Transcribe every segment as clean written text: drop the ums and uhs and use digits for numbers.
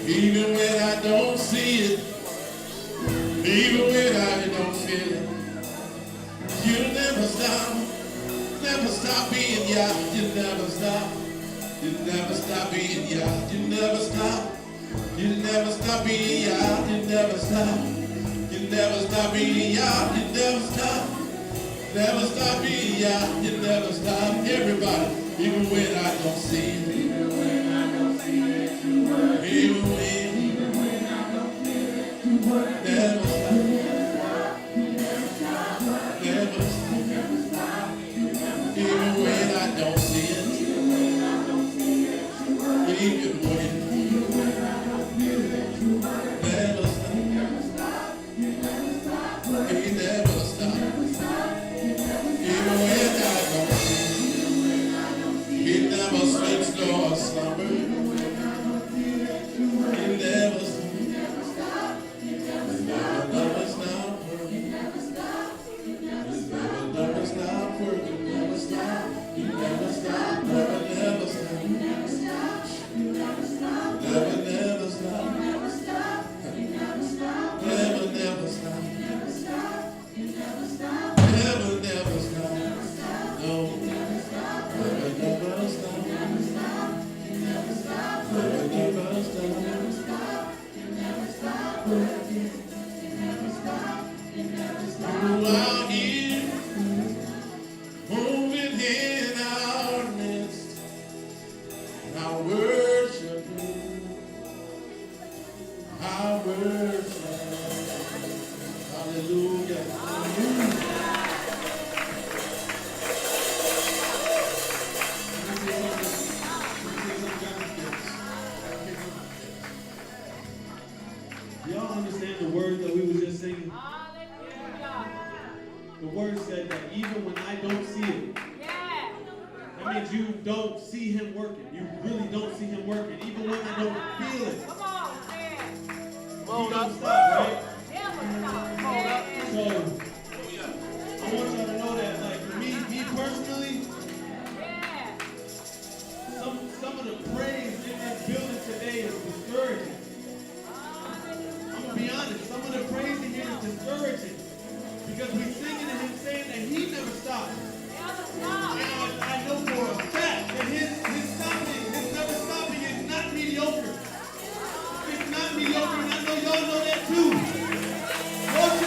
Even when I don't see it, even when I don't feel it, you never stop being Yah. You never stop. You never stop being Yah. You never stop. You never stop being Yah. You never stop. You never stop being Yah. You never stop. Never stop being Yah. You never stop. Everybody, even when I don't see it. Even when I don't see it, you work. Even when I don't feel it, you work. Never stop. You never stop. Never stop. You never stop. You never stop. Even when I don't see it. Even when I don't see it, you work. Even when I don't feel it, you work. Never stop. You never stop. You never stop. He never stop. Even when I don't see it. He never sleeps nor slumber. He never sleeps. Y'all understand the words that we were just singing? The word said that even when I don't see it, that means you don't see him working. You really don't see him working. Even when I don't feel it. Come on, man. He don't stop, right? So, I want y'all to know that, like, for me personally, some of the praise in this building today is discouraging. I'm going to be honest, some of the praise in here is discouraging. Because we're singing to him saying that he never stops. And I know for a fact that his never stopping is not mediocre. It's not mediocre, and I know y'all know that too.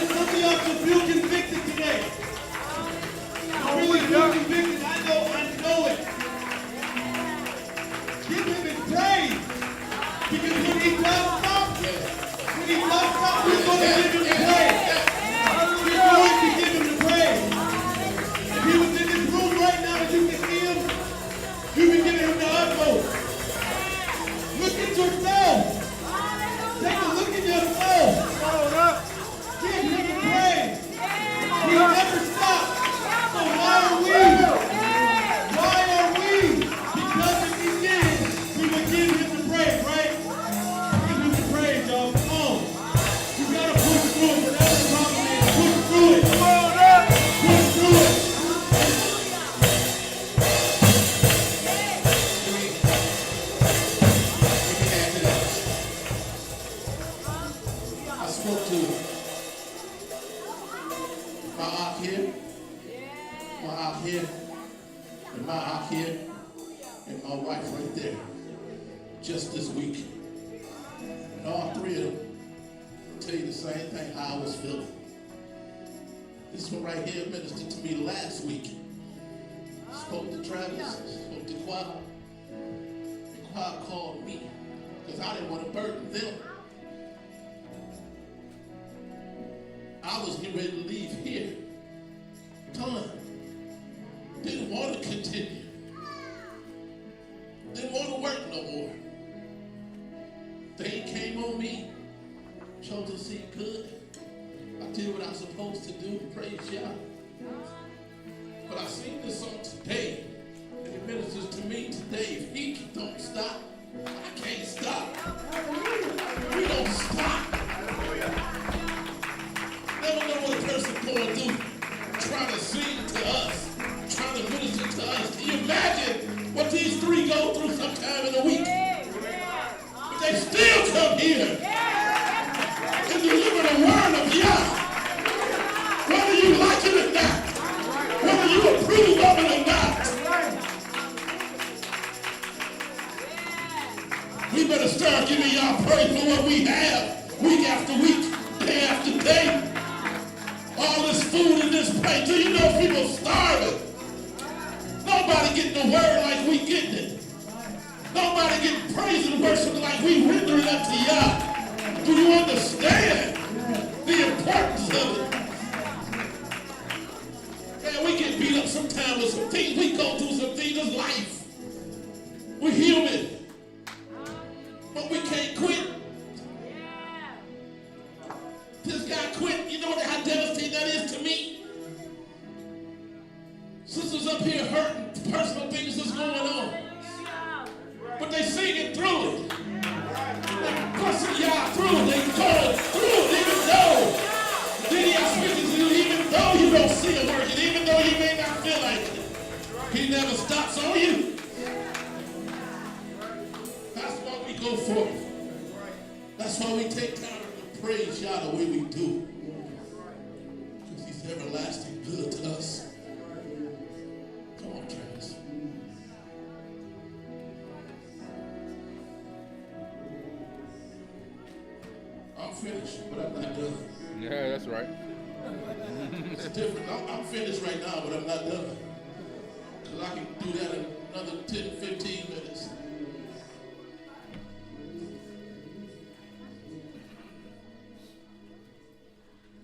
Some of y'all should feel convicted today. I really feel convicted. I know it. Give him his praise. Because when he does stop, we're going to give him the praise. We're going to give him the praise. If he was in this room right now and you can see him, you can give him the utmost. Look at yourself. Take a look at yourself. Give him the praise. He never stops. So why are we? Because if he did, we would give him the praise, right? Give him the praise, y'all. Come on. You gotta push through it. Whatever the problem is, push through it. Push through it. I spoke to my aunt here, and my wife right there, just this week. And all three of them tell you the same thing how I was feeling. This one right here ministered to me last week. Spoke to Travis, spoke to Quad. And Quad called me because I didn't want to burden them. I was getting ready to leave here. Done. Didn't want to continue. Didn't want to work no more. They came on me. Chose to see good. I did what I was supposed to do. Praise Yah. But I seen this song today. And it ministers to me today. If he don't stop, I can't stop. We don't stop. Never know what a person going through. Trying to sing to us. Trying to minister to us. Can you imagine what these three go through sometime in a week? But they still come come here and deliver the word of Yah. Whether you like it or not, whether you approve of it or not. We better start giving y'all praise for what we have week after week, day after day. All this food in this plate. Do you know people starving? Nobody getting the word like we getting it. Nobody getting praise and worship like we rendering it to Yah. Do you understand the importance of it? Man, we get beat up sometimes with some things. We go through some things. It's life. We're human. But we can't quit. This guy quit. You know how devastating that is to me? Sisters up here hurting, personal things that's going on. But they singing through it. They pressing y'all through it. They going through it, even though. Then he has speaking to you, even though you don't see it working, even though you may not feel like it. He never stops on you. That's why we go forth. That's why we take time to praise Yah the way we do. Because he's everlasting good to us. Come on, Travis. I'm finished, but I'm not done. Yeah, that's right. It's different. I'm finished right now, but I'm not done. Because I can do that in another 10, 15 minutes.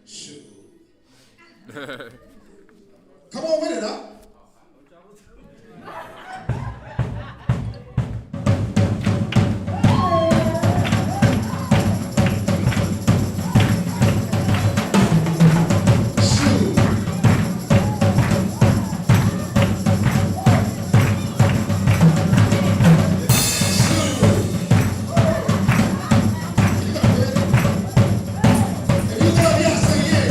Shoot. Come on with it, huh? If you love Yah, say yeah.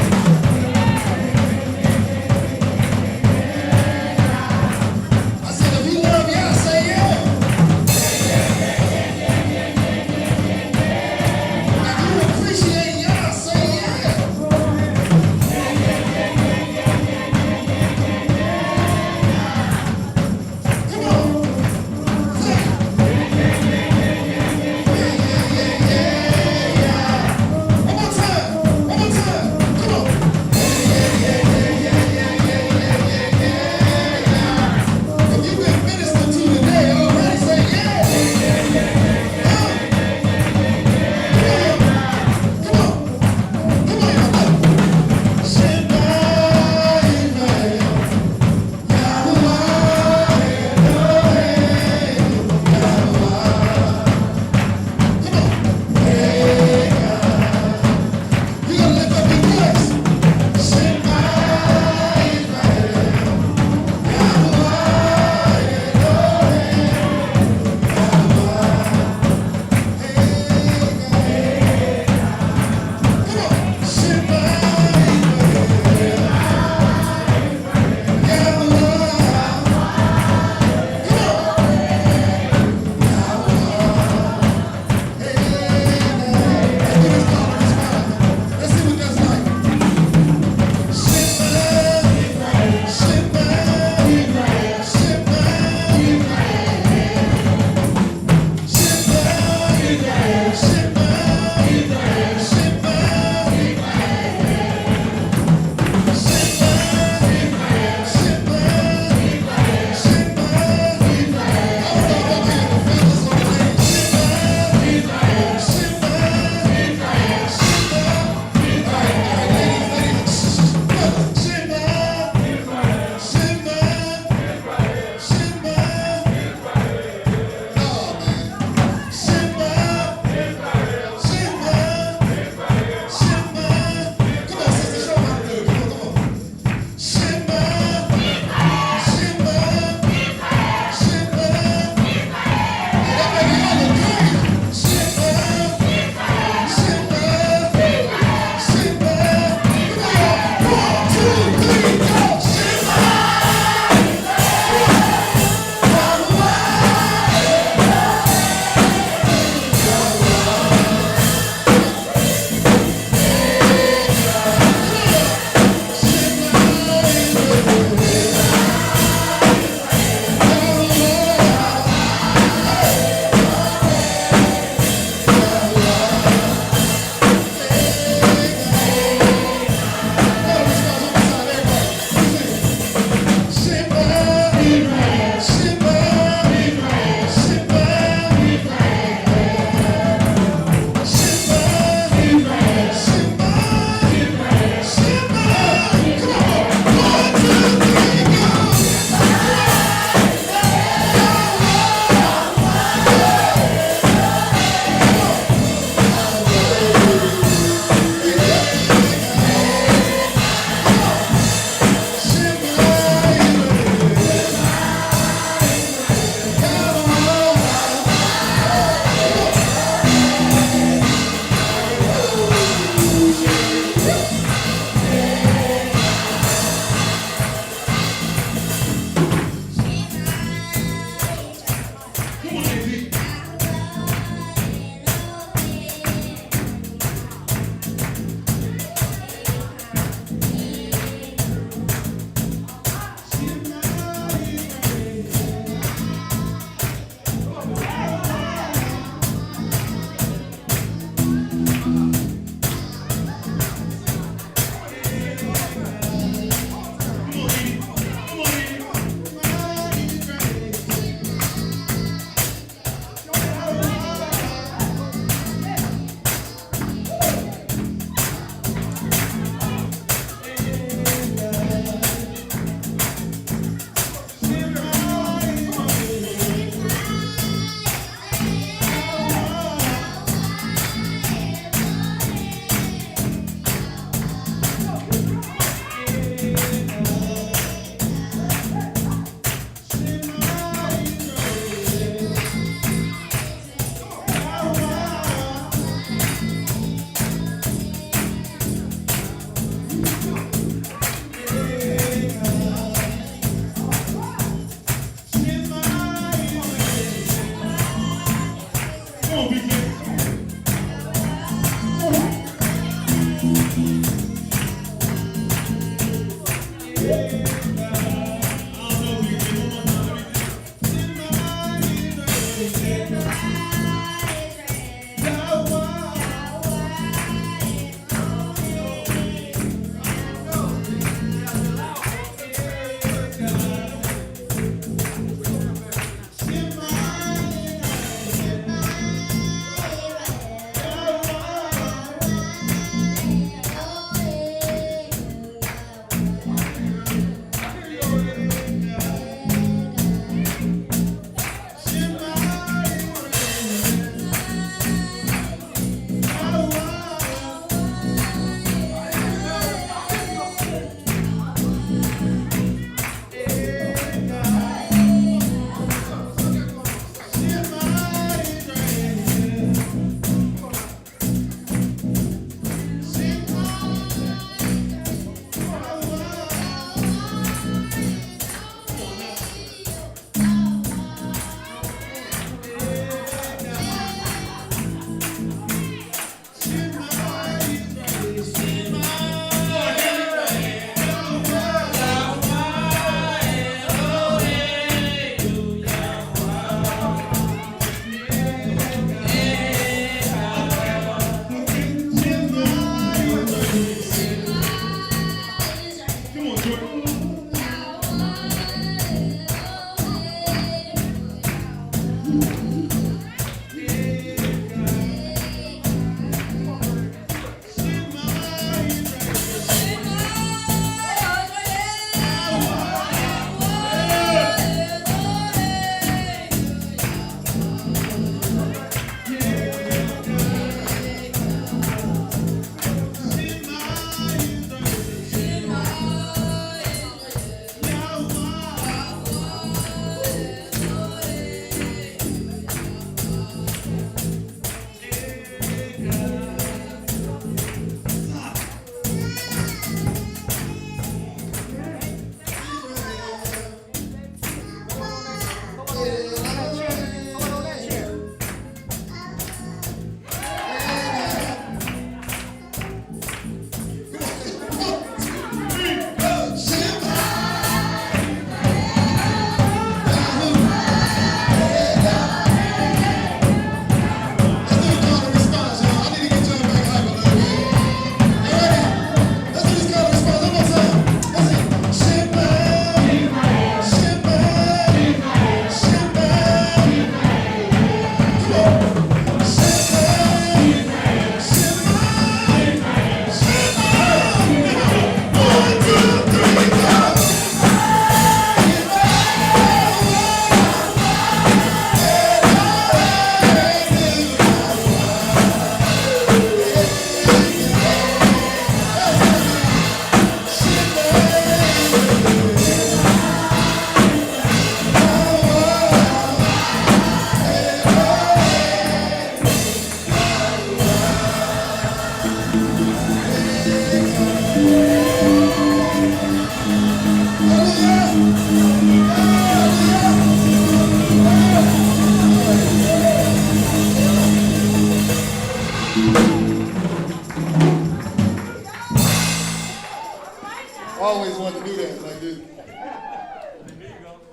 Always wanted to do that like this.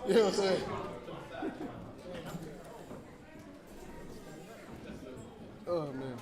You know what I'm saying? Oh, man.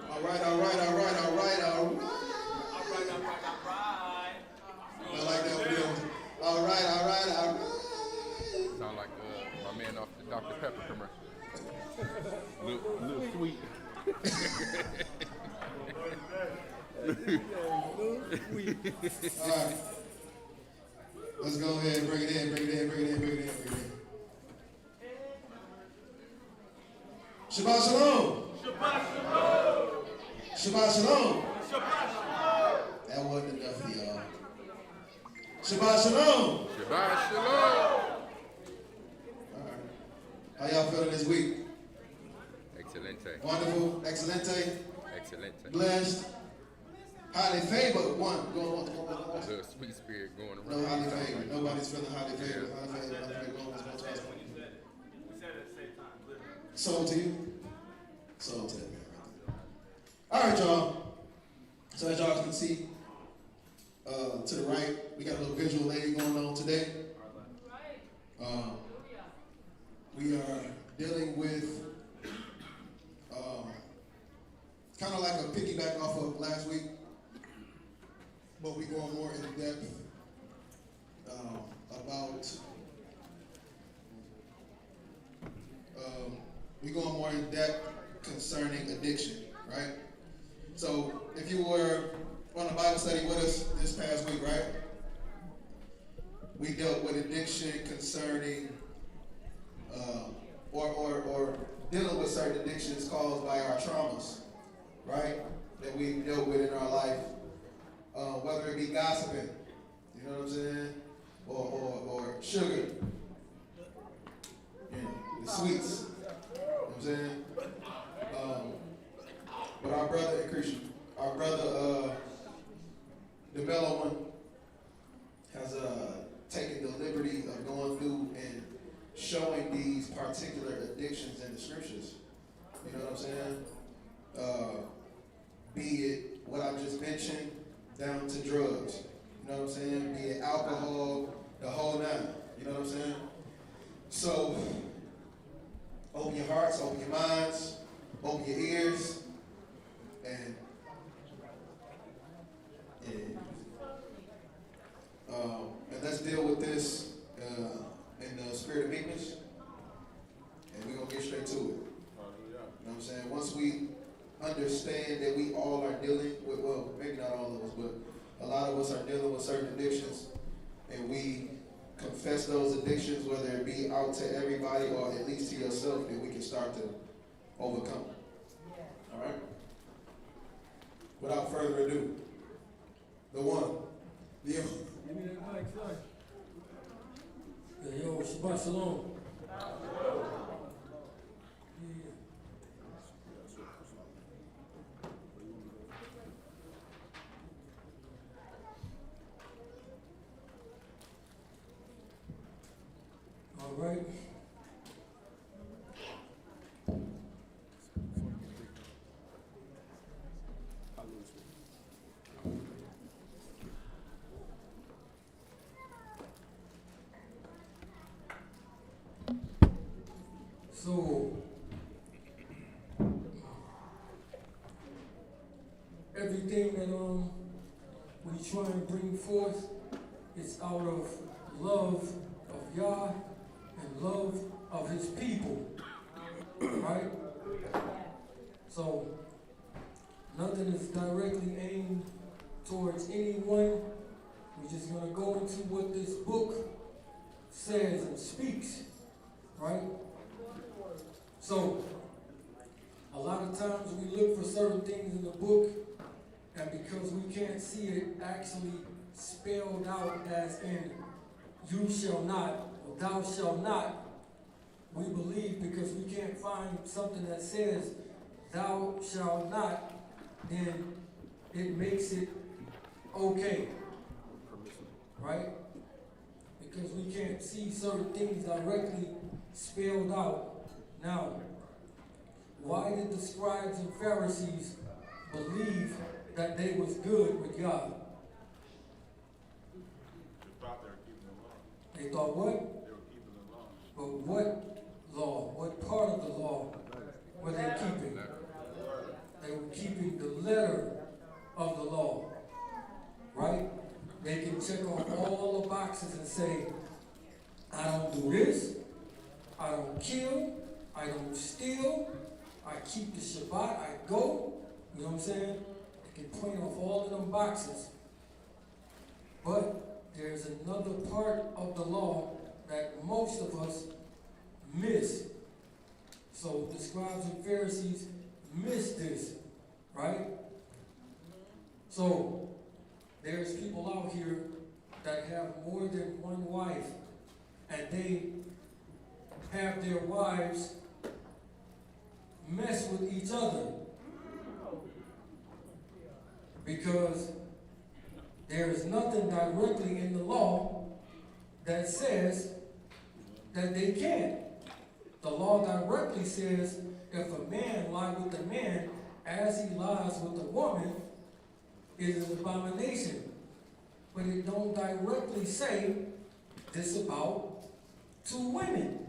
All right. Well, pepper commercial. Little sweet. All right. Let's go ahead and bring it in, bring it in, bring it in, bring it in, bring it in. Shabbat shalom. Shabbat shalom. Shabbat shalom. Shabbat shalom. That wasn't enough for y'all. Shabbat shalom. Shabbat shalom. All right. How y'all feeling this week? Excelente. Wonderful, excelente, Excelente. blessed, highly favored. One. A little sweet spirit going around. No highly favored. Nobody's feeling highly favored. Highly favored. Highly favored. Going as much as possible. We said it at the same time. Literally. Sold to you? Sold to that man right there. All right, y'all. So as y'all can see, to the right, we got a little visual aid going on today. We are dealing with kind of like a piggyback off of last week, but we going more in depth about we going more in depth concerning addiction, right? So if you were on a Bible study with us this past week, right? We dealt with addiction concerning or dealing with certain addictions caused by our traumas, right? That we dealt with in our life, whether it be gossiping, you know what I'm saying, or sugar, you know, the sweets, you know what I'm saying. But our brother, the mellow one, has taken the liberty of going through and showing these particular addictions in the scriptures. You know what I'm saying? Be it what I just mentioned, down to drugs. You know what I'm saying? Be it alcohol, the whole nine. You know what I'm saying? So, open your hearts, open your minds, open your ears, and let's deal with this in the spirit of meekness, and we're going to get straight to it. You know what I'm saying? Once we understand that we all are dealing with, well, maybe not all of us, but a lot of us are dealing with certain addictions, and we confess those addictions, whether it be out to everybody or at least to yourself, then we can start to overcome. All right? Without further ado, the one, the Give me that mic, son. Yeah, yo, Shabbat Shalom. Yeah. All right. So, everything that we try and bring forth is out of love of Yah and love of His people, right? So, nothing is directly aimed towards anyone. We're just going to go into what this book says and speaks, right? So, a lot of times we look for certain things in the book, and because we can't see it actually spelled out as in you shall not or thou shalt not, we believe because we can't find something that says thou shalt not, then it makes it okay, right? Because we can't see certain things directly spelled out. Now, why did the scribes and Pharisees believe that they was good with God? They thought they were keeping the law. They thought what? They were keeping the law. But what law? What part of the law were they keeping? They were keeping the letter of the law, right? They can check off all the boxes and say, I don't do this, I don't don't kill, I don't steal, I keep the Shabbat, I go. You know what I'm saying? They can point off all of them boxes. But there's another part of the law that most of us miss. So the scribes and Pharisees miss this, right? So there's people out here that have more than one wife, and they have their wives mess with each other because there's nothing directly in the law that says that they can't. The law directly says if a man lie with a man as he lies with a woman, it is an abomination. But it don't directly say this about two women.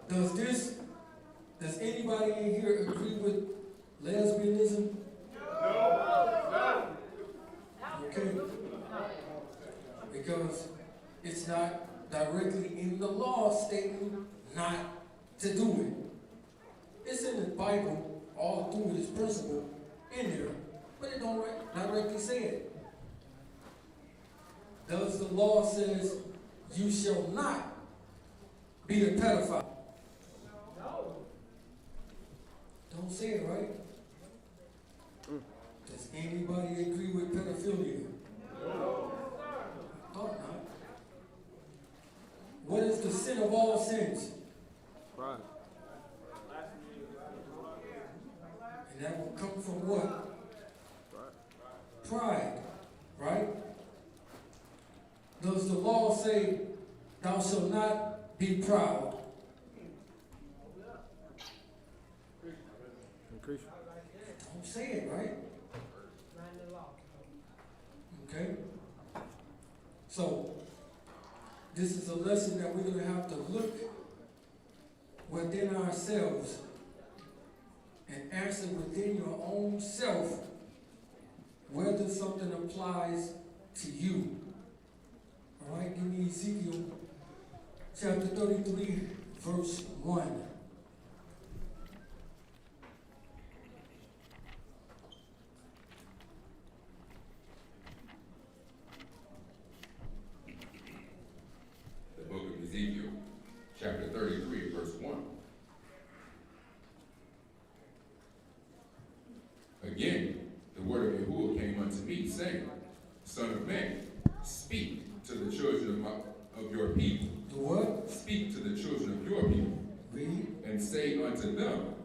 Does anybody in here agree with lesbianism? No. Okay. Because it's not directly in the law stating not to do it. It's in the Bible, all through this principle in there, but it don't directly say it. Does the law says you shall not be a pedophile? No. Don't say it, right? Does anybody agree with pedophilia? No. I thought not. What is the sin of all sins? Pride. And that will come from what? Pride, right? Does the law say, thou shalt not be proud? Don't say it, right? Okay? So, this is a lesson that we're going to have to look within ourselves and answer within your own self whether something applies to you. All right, give me Ezekiel chapter 33, verse 1. The book of Ezekiel, chapter 33, verse 1. Again, the word of Yahuwah came unto me, saying, Son of man, speak to the children of your people. Do what? Speak to the children of your people. Read. And say unto them,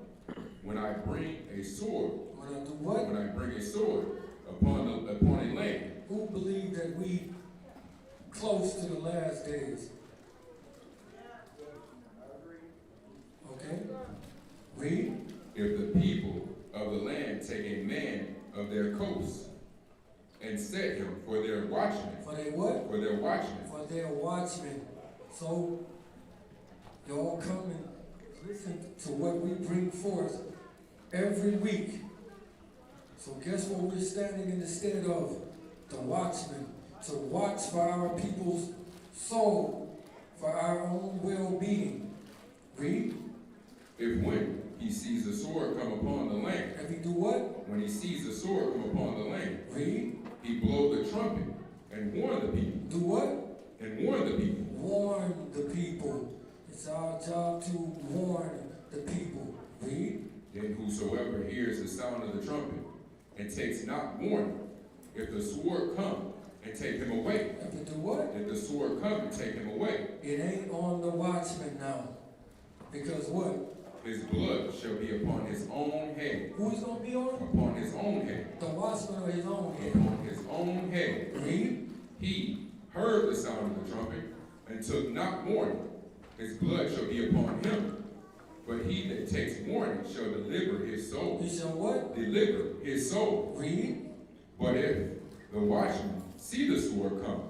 when I bring a sword. When I do what? When I bring a sword upon a land. Who believe that we close to the last days? Okay. Read. If the people of the land take a man of their coast and set him for their watchman. For their what? For their watchman. For their watchmen. So, y'all come and listen to what we bring forth every week. So guess what we're standing in the stead of? The watchman. To watch for our people's soul, for our own well-being. Read. If when he sees a sword come upon the land. If he do what? When he sees a sword come upon the land. Read. He blow the trumpet and warn the people. Do what? And warn the people. Warn the people. It's our job to warn the people. Read. Then whosoever hears the sound of the trumpet and takes not warning, if the sword come and take him away. If it do what? If the sword come and take him away. It ain't on the watchman now. Because what? His blood shall be upon his own head. Who's going to be on? Upon his own head. The watchman or his own head? Upon his own head. Read. He heard the sound of the trumpet and took not warning. His blood shall be upon him. But he that takes warning shall deliver his soul. He shall what? Deliver his soul. Read. But if the watchman see the sword come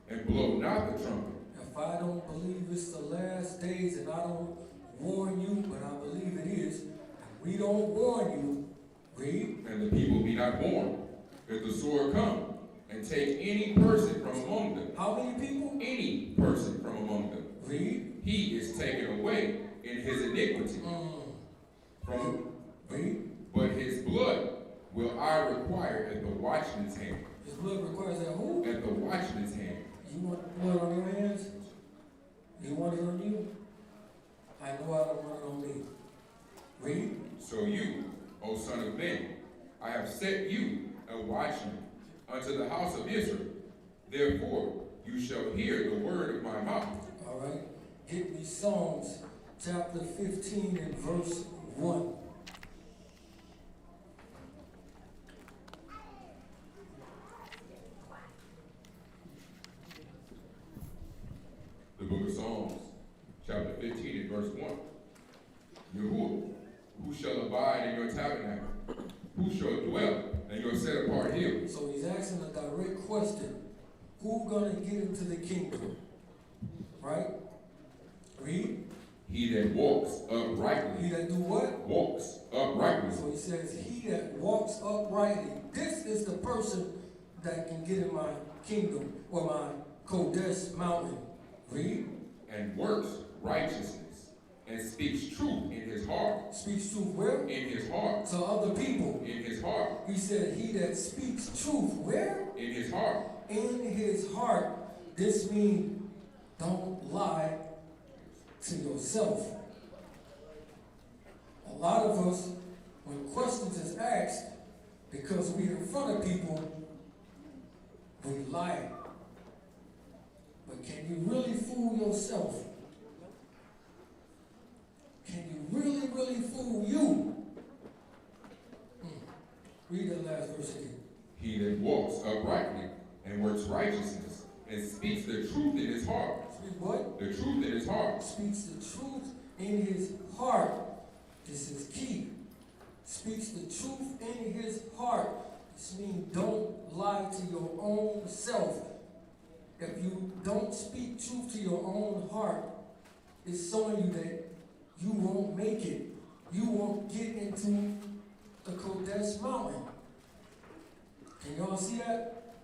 and blow not the trumpet. If I don't believe it's the last days and I don't warn you, but I believe it is, and we don't warn you, read. And the people be not warned. If the sword come and take any person from among them. How many people? Any person from among them. Read. He is taken away in his iniquity. From Read. But his blood will I require at the watchman's hand. His blood requires that who? At the watchman's hand. You want blood on your hands? You want it on you? I know I don't want it on me. Read. So you, O son of man, I have set you a watchman unto the house of Israel. Therefore you shall hear the word of my mouth. All right. Get me Psalms chapter 15 and verse 1. The book of Psalms, chapter 15 and verse 1. Yahuwah, who shall abide in your tabernacle? Who shall dwell in your set apart hill? So he's asking a direct question. Who gonna get into the kingdom? Right? Read. He that walks uprightly. He that do what? Walks uprightly. So he says, he that walks uprightly. This is the person that can get in my kingdom or my Kodesh mountain. Read. And works righteousness and speaks truth in his heart. Speaks truth where? In his heart. To other people. In his heart. He said, he that speaks truth where? In his heart. In his heart. This means don't lie to yourself. A lot of us, when questions is asked, because we're in front of people, we lie. But can you really fool yourself? Can you really, really fool you? Read that last verse again. He that walks uprightly and works righteousness and speaks the truth in his heart. Speak what? The truth in his heart. Speaks the truth in his heart. This is key. Speaks the truth in his heart. This means don't lie to your own self. If you don't speak truth to your own heart, it's showing you that you won't make it. You won't get into the Kodesh mountain. Can y'all see that?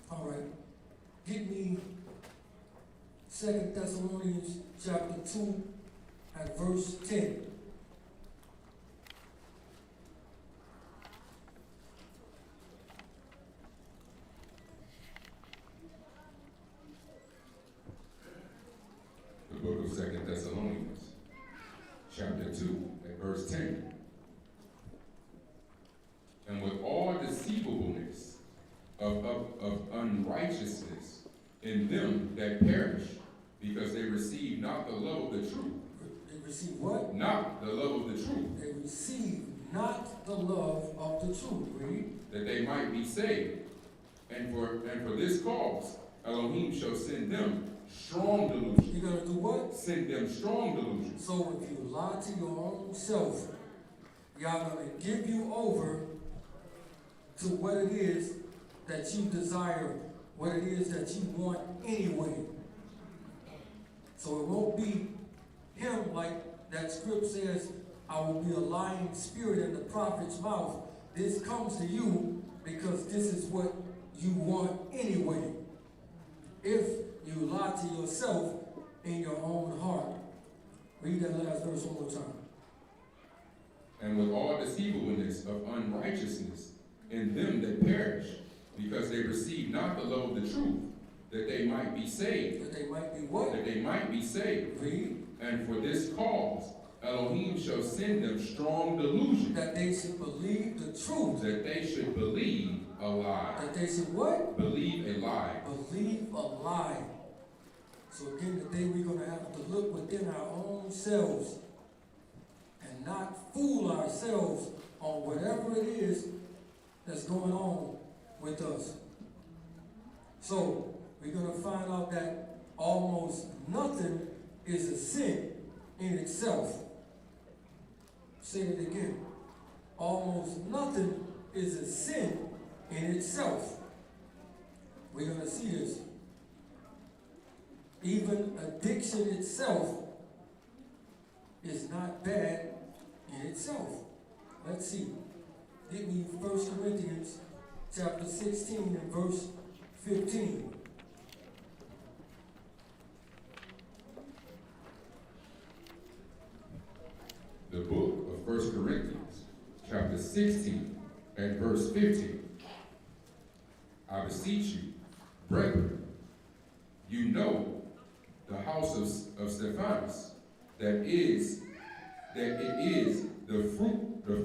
All right. Get me 2 Thessalonians chapter 2 at verse 10. The book of 2 Thessalonians, chapter 2, at verse 10. And with all deceivableness of unrighteousness in them that perish, because they receive not the love of the truth. They receive what? Not the love of the truth. They receive not the love of the truth. Read. That they might be saved. And for this cause, Elohim shall send them strong delusion. You're going to do what? Send them strong delusion. So if you lie to your own self, y'all going to give you over to what it is that you desire, what it is that you want anyway. So it won't be him like that script says, I will be a lying spirit in the prophet's mouth. This comes to you because this is what you want anyway. If you lie to yourself in your own heart. Read that last verse one more time. And with all deceivableness of unrighteousness in them that perish, because they receive not the love of the truth, that they might be saved. That they might be what? That they might be saved. Read. And for this cause, Elohim shall send them strong delusion. That they should believe the truth. That they should believe a lie. That they should what? Believe a lie. Believe a lie. So again, today we're going to have to look within our own selves and not fool ourselves on whatever it is that's going on with us. So we're going to find out that almost nothing is a sin in itself. Say it again. Almost nothing is a sin in itself. We're going to see this. Even addiction itself is not bad in itself. Let's see. Give me 1 Corinthians chapter 16 and verse 15. The book of 1 Corinthians, chapter 16 and verse 15. I beseech you, brethren, you know the house of Stephanus, that it is the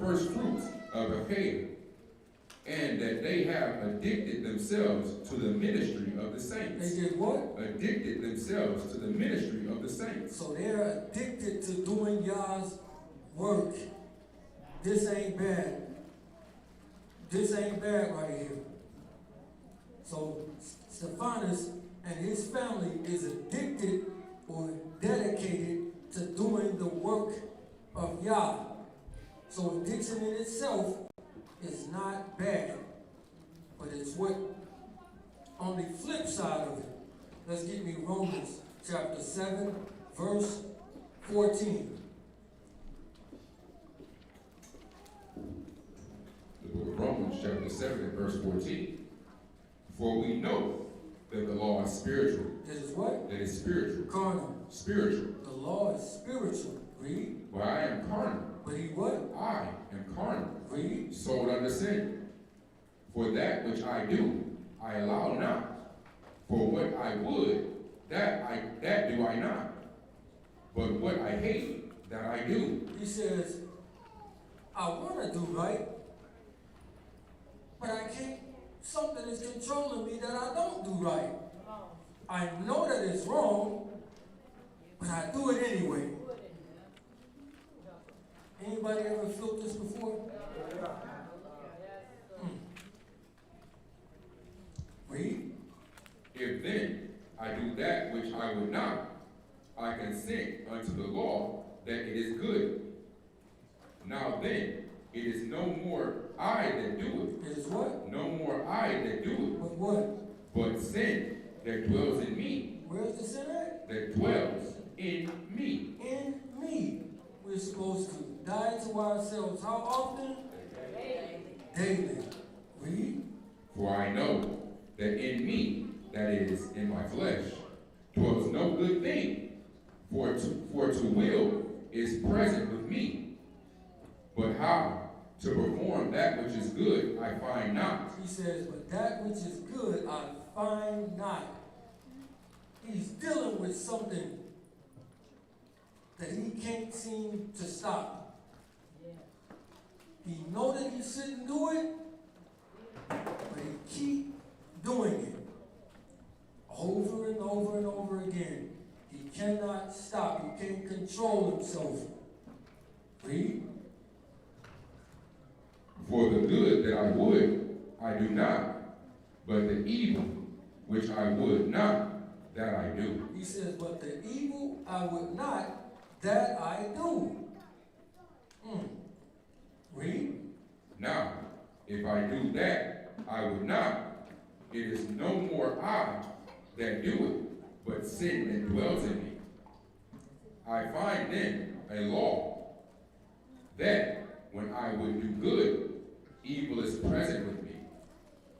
first fruits of Achaia, and that they have addicted themselves to the ministry of the saints. They did what? Addicted themselves to the ministry of the saints. So they're addicted to doing Yah's work. This ain't bad. This ain't bad right here. So Stephanus and his family is addicted or dedicated to doing the work of Yah. So addiction in itself is not bad, but it's what on the flip side of it. Let's get me Romans chapter 7, verse 14. The book of Romans, chapter 7 and verse 14. For we know that the law is spiritual. That is what? That is spiritual. Carnal. Spiritual. The law is spiritual. Read. For I am carnal. But he what? I am carnal. Read. Sold under sin. For that which I do, I allow not. For what I would, that do I not. But what I hate, that I do. He says, I want to do right, but I can't. Something is controlling me that I don't do right. I know that it's wrong, but I do it anyway. Anybody ever felt this before? Read. If then I do that which I would not, I consent unto the law that it is good. Now then, it is no more I that do It is what? no more I that do But what? it, but sin that dwells in me, Where's the sin at? that dwells in me. In me. We're supposed to die to ourselves. How often? Daily. Read. For I know that in me, that is, in my flesh, dwells no good thing, for to will is present with me. But how to perform that which is good, I find not. He says, but that which is good, I find not. He's dealing with something that he can't seem to stop. He know that he shouldn't do it, but he keep doing it over and over and over again. He cannot stop. He can't control himself. Read. For the good that I would, I do not, but the evil which I would not, that I do. He says, but the evil I would not, that I do. Read. Now, if I do that I would not, it is no more I that do it, but sin that dwells in me. I find then a law, that when I would do good, evil is present with me.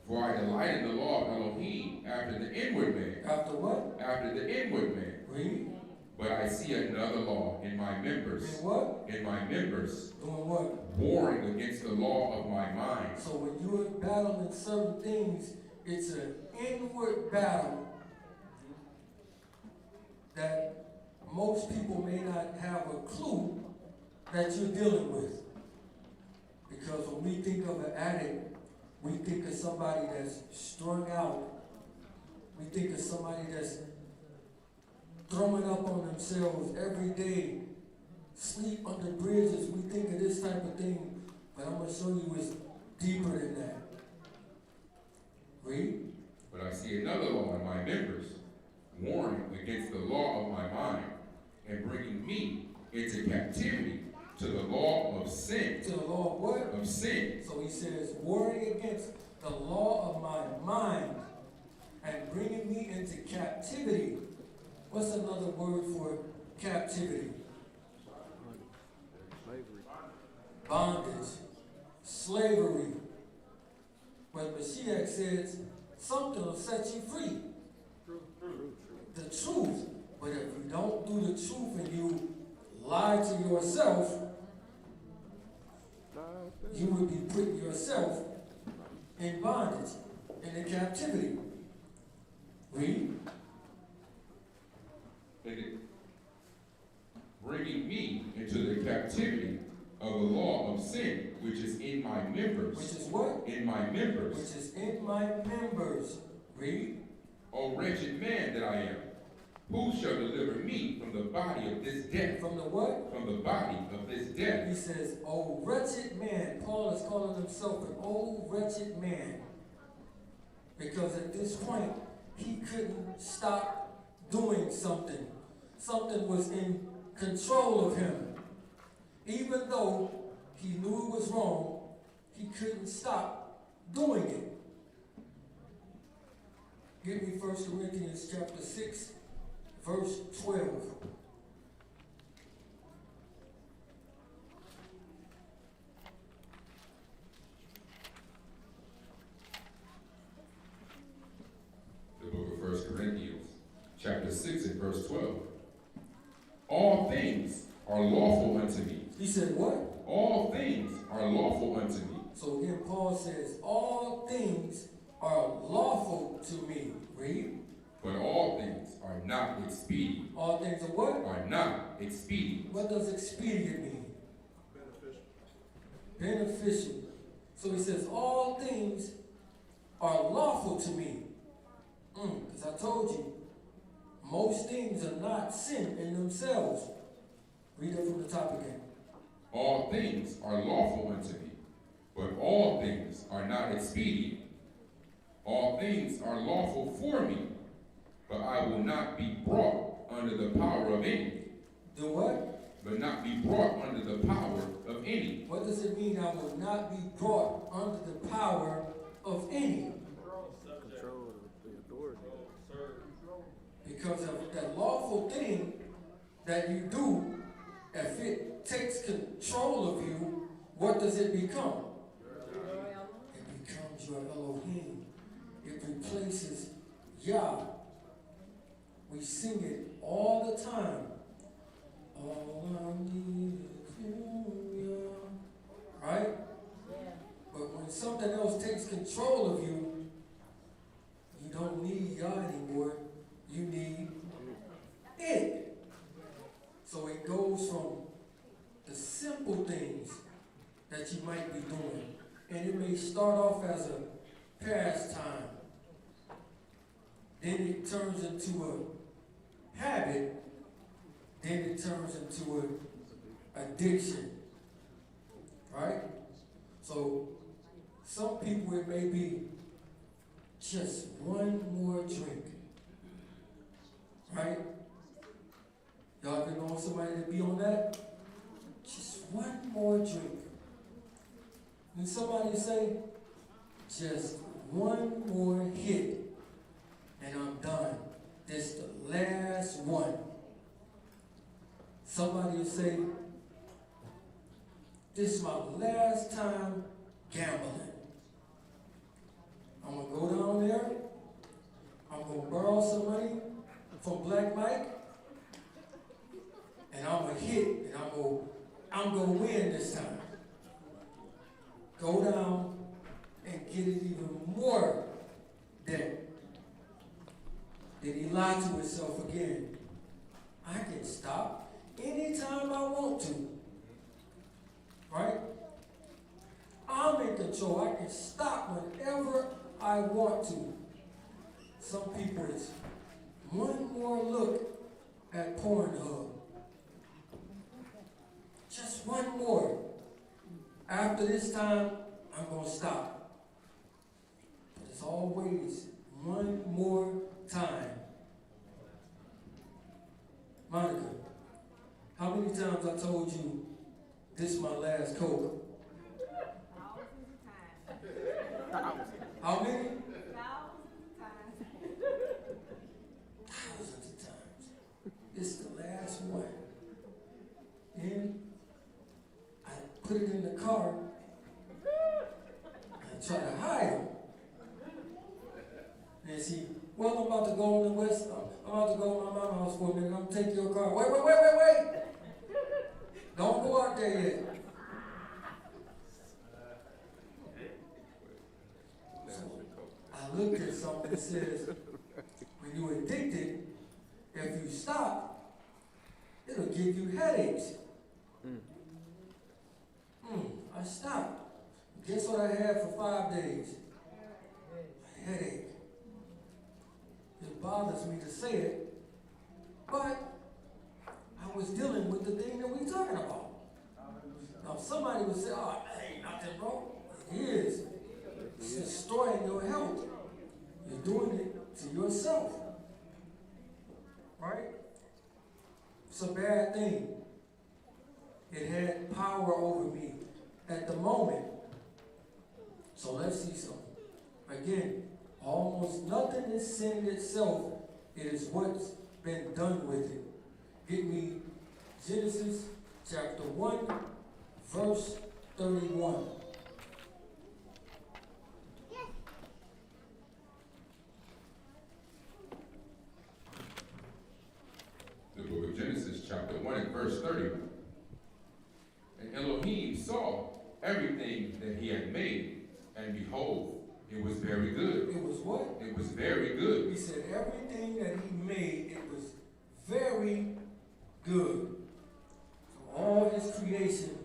For I delight in the law of Elohim after the inward man. After what? After the inward man. Read. But I see another law in my members. In what? In my members. Doing what? Warring against the law of my mind. So when you're battling certain things, it's an inward battle that most people may not have a clue that you're dealing with. Because when we think of an addict, we think of somebody that's strung out. We think of somebody that's throwing up on themselves every day, sleep under bridges. We think of this type of thing, but I'm going to show you it's deeper than that. Read. But I see another law in my members, warring against the law of my mind, and bringing me into captivity to the law of sin. To the law of what? Of sin. So he says, warring against the law of my mind and bringing me into captivity. What's another word for captivity? Bondage. Slavery. But Mashiach says something will set you free. The truth. But if you don't do the truth and you lie to yourself, you would be putting yourself in bondage, in captivity. Read. Bringing me into the captivity of the law of sin, which is in my members. Which is what? In my members. Which is in my members. Read. O wretched man that I am, who shall deliver me from the body of this death? From the what? From the body of this death. He says, "O wretched man." Paul is calling himself an old wretched man. Because at this point, he couldn't stop doing something. Something was in control of him. Even though he knew it was wrong, he couldn't stop doing it. Give me 1 Corinthians chapter 6, verse 12. The book of 1 Corinthians, chapter 6 and verse 12. All things are lawful unto me. He said what? All things are lawful unto me. So again, Paul says, all things are lawful to me. Read. But all things are not expedient. All things are what? Are not expedient. What does expedient mean? Beneficial. So he says, all things are lawful to me. Because I told you, most things are not sin in themselves. Read it from the top again. All things are lawful unto me, but all things are not expedient. All things are lawful for me, but I will not be brought under the power of any. Do what? But not be brought under the power of any. What does it mean, I will not be brought under the power of any? Because of that lawful thing that you do, if it takes control of you, what does it become? It becomes your Elohim. It replaces Yah. We sing it all the time. All I need is you, Yah. Right? But when something else takes control of you, you don't need Yah anymore. You need it. So it goes from the simple things that you might be doing. And it may start off as a pastime. Then it turns into a habit. Then it turns into an addiction. Right? So some people, it may be just one more drink. Right? Y'all ever know somebody to be on that? Just one more drink. And somebody say, just one more hit, and I'm done. This the last one. Somebody will say, this is my last time gambling. I'm going to go down there. I'm going to borrow some money from Black Mike, and I'm gonna hit, and I'm gonna win this time. Go down and get it even more debt. Then he lied to himself again. I can stop anytime I want to. Right? I'm in control. I can stop whenever I want to. Some people, it's one more look at Pornhub. Just one more. After this time, I'm going to stop. But it's always one more time. Monica, how many times I told you this is my last Coke? How many? Thousands of times. This is the last one. Then I put it in the car and try to hide them. And she, well, I'm about to go on the west, I'm about to go to my mama's house for a minute, I'm gonna take your car. Wait. Don't go out there yet. So I looked at something that says, when you're addicted, if you stop, it'll give you headaches. I stopped. Guess what I had for 5 days? A headache. It bothers me to say it, but I was dealing with the thing that we're talking about. Now somebody would say, oh, ain't nothing wrong. It is. It's destroying your health. You're doing it to yourself. Right? It's a bad thing. It had power over me at the moment. So let's see something. Again, almost nothing is sin itself. It is what's been done with it. Get me Genesis chapter 1, verse 31. The book of Genesis, chapter 1 and verse 30. And Elohim saw everything that he had made, and behold, it was very good. It was what? It was very good. He said everything that he made, it was very good. So all his creation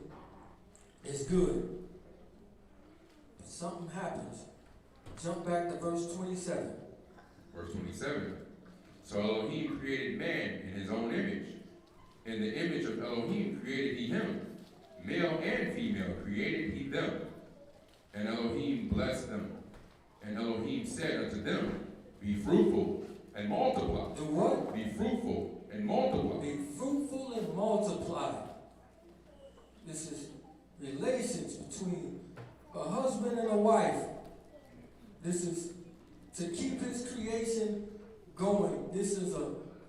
is good. But something happens. Jump back to verse 27. Verse 27. So Elohim created man in his own image. In the image of Elohim created he him. Male and female created he them. And Elohim blessed them. And Elohim said unto them, be fruitful and multiply. Do what? Be fruitful and multiply. Be fruitful and multiply.